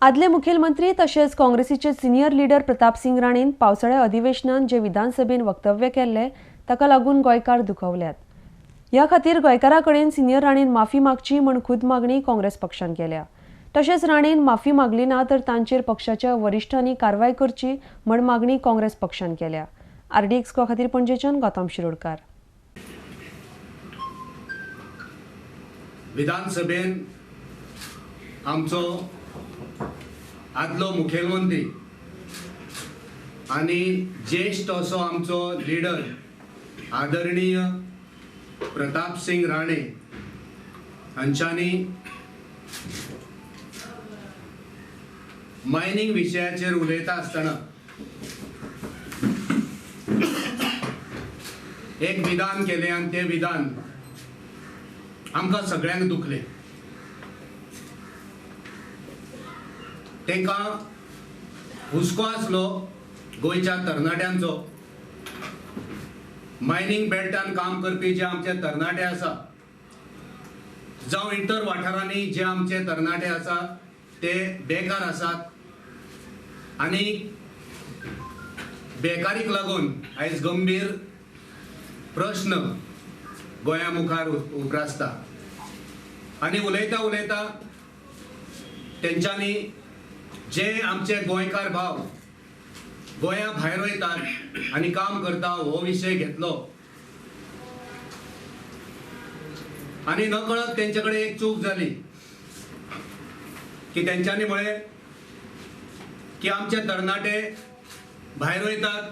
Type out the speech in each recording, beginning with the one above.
आदले मुखेलमंत्री तशेंच काँग्रेसीचे सिनियर लीडर प्रताप सिंग राणेन पावसाळ्या अधिवेशनात जे विधानसभेन वक्तव्य केल्ले ताका लागून गोंयकार दुखवल्यात। ह्या खातीर गोंयकारां कडेन सिनियर राणेन माफी मागची म्हूण खुद मागणी काँग्रेस पक्षान केल्या। तशेंच राणेन माफी मागली ना तर तांचेर पक्षाच्या वरिश्ठांनी कारवाय करची म्हूण मागणी काँग्रेस पक्षान केल्या। RDX खातीर पणजेच्यान गौतम शिरोडकार। विधानसभेन आमचो आदलो मुखेलमंत्री आणि ज्येष्ठ असो आमचो लीडर आदरणीय प्रताप सिंग राणे हांच्यांनी मायनिंग विशयाचेर उलयता आसतना एक विधान केले आणि ते विधान आमकां सगळ्यांक दुखले। तेंका हुस्को आसलो गोंयच्या तरणाट्यांचो, मायनिंग बेल्टान काम करपी जे आमचे तरणाटे आसा जावं इतर वाठारांनी जे आमचे तरणाटे आसा ते बेकार आसात आणि बेकारीक लागून आयज गंभीर प्रश्न गोंया मुखार उप्रासता आणि उलयता उलयता तेंच्यांनी जे आमचे गोंयकार भाव गोंया भायर वयतात आणि काम करता हो विशय घेतलो आणि नकळत तेंचे कडेन एक चूक जाली की तेंच्यांनी म्हळे की आमचे तरणाटे भायर वयतात,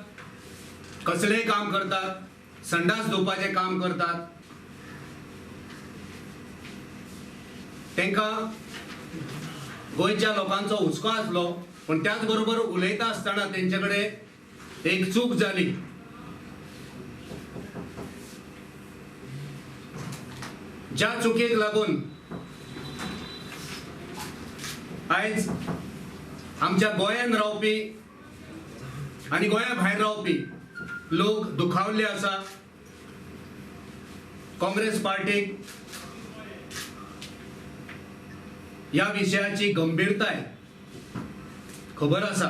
कसलेय काम करतात, संडास धुवपाचे काम करतात, तेंका गोंयच्या लोकांचो हुस्को आसलो, पण त्याच बरोबर उलयता आसतना तेंच्याकडे एक चूक जाली। ज्या चुकीक लागून आयज आमच्या गोंयान रावपी आणि गोंया भायर रावपी लोक दुखावले आसा। काँग्रेस पार्टीक या विषयाची गंभीरताय खबर आसा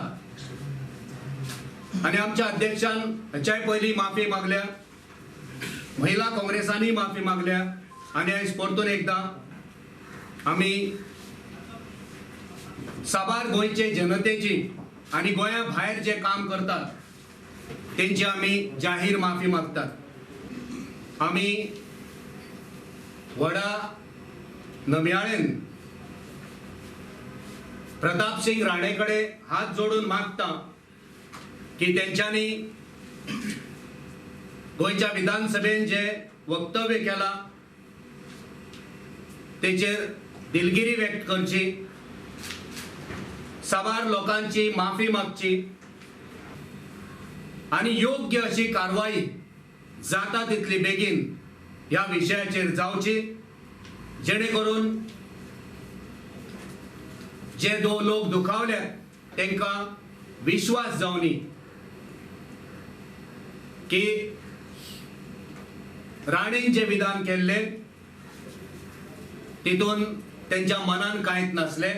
आणि आमच्या अध्यक्षान हेच्याय पयली माफी मागल्या, महिला काँग्रेसांनी माफी मागल्या आणि आयज परतून एकदा आम्ही साबार गोंयचे जनतेची आणि गोंया भायर जे काम करतात तेंची आम्ही जाहीर माफी मागतात। आम्ही व्हडा नम्याळेन प्रताप सिंग राणेकडे हात जोडून मागता की तेंच्यांनी गोंयच्या विधानसभेन जे वक्तव्य केला तेचेर दिलगिरी व्यक्त करची, साबार लोकांची माफी मागची आणि योग्य अशी कारवाई जाता तितली बेगीन ह्या विषयाचेर जावची, जेणे करून जे लोक दुखावले तेंका विश्वास जावनी की राणेन जे विधान केल्ले तितून तेंच्या मनान कांयच नसले